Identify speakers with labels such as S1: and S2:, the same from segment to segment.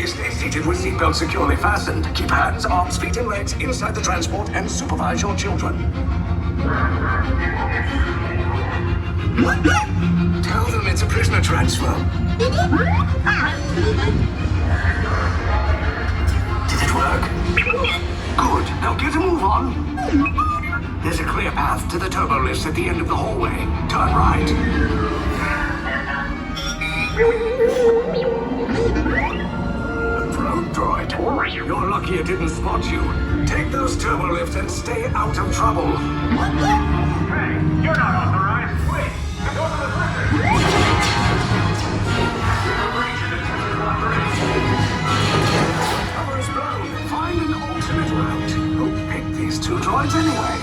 S1: Please stay seated with seatbelts securely fastened. Keep hands, arms, feet, and legs inside the transport and supervise your children. Tell them it's a prisoner transfer. Did it work? Good. Now get a move on. There's a clear path to the turbo lifts at the end of the hallway. Turn right. Thru droid. You're lucky it didn't spot you. Take those turbo lifts and stay out of trouble.
S2: Hey, you're not authorized. Wait, go to the prison.
S1: Cover is blown. Find an alternate route. Who picked these two droids anyway?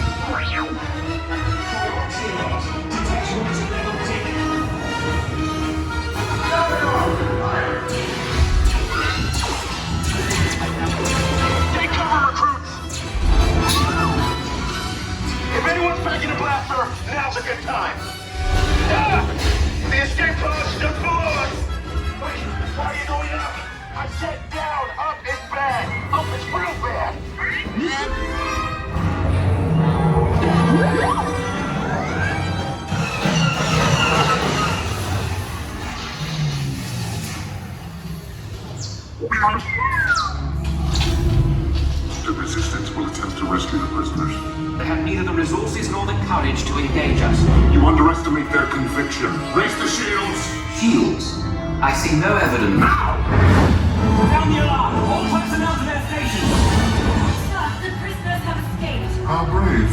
S2: Take cover, recruits! If anyone's packing a blaster, now's a good time. Ah! The escape pod's just below us! Wait, why are you going up? I said down, up is bad. Up is real bad.
S3: The Resistance will attempt to rescue the prisoners.
S4: They have neither the resources nor the courage to engage us.
S3: You underestimate their conviction. Raise the shields!
S4: Shields? I see no evidence.
S3: Now!
S4: Sound the alarm! All personnel to their stations!
S5: Sir, the prisoners have escaped.
S3: How brave.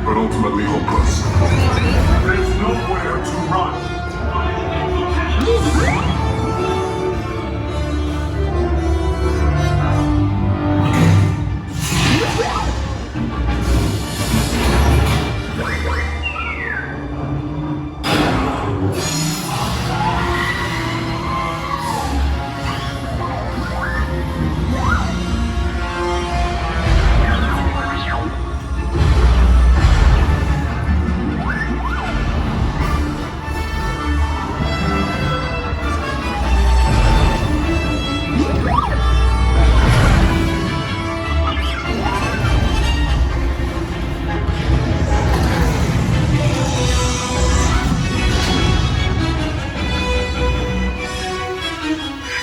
S3: But ultimately hopeless. There's nowhere to run.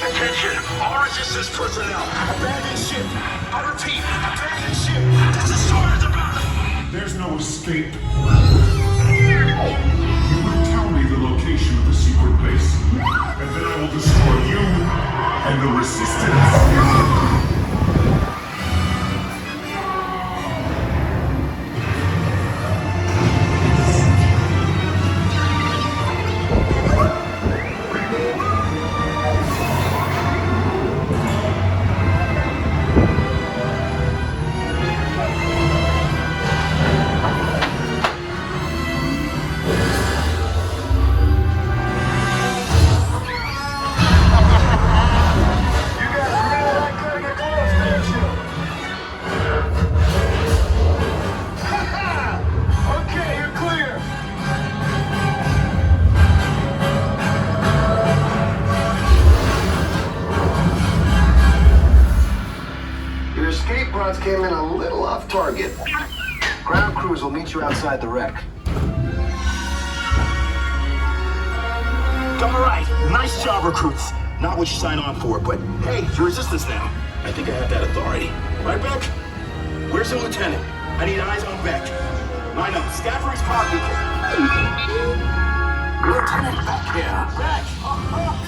S2: Attention, all resistance personnel. Abandon ship. I repeat, abandon ship. This is Sora's about.
S3: There's no escape. You will tell me the location of the secret base, and then I will destroy you and the Resistance.
S2: Okay, you're clear.
S6: Your escape pods came in a little off target. Ground crews will meet you outside the wreck.
S2: All right, nice job, recruits. Not what you signed on for, but hey, you're resistance now. I think I have that authority. Right, Beck? Where's the lieutenant? I need eyes on Beck. Line up. Scan for his pod beacon.
S1: Lieutenant back here.
S2: Beck!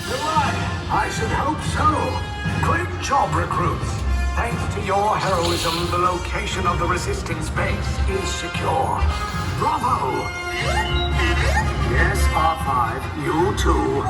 S2: You're alive!
S1: I should hope so. Great job, recruits. Thanks to your heroism, the location of the Resistance base is secure. Bravo! Yes, R5, you too.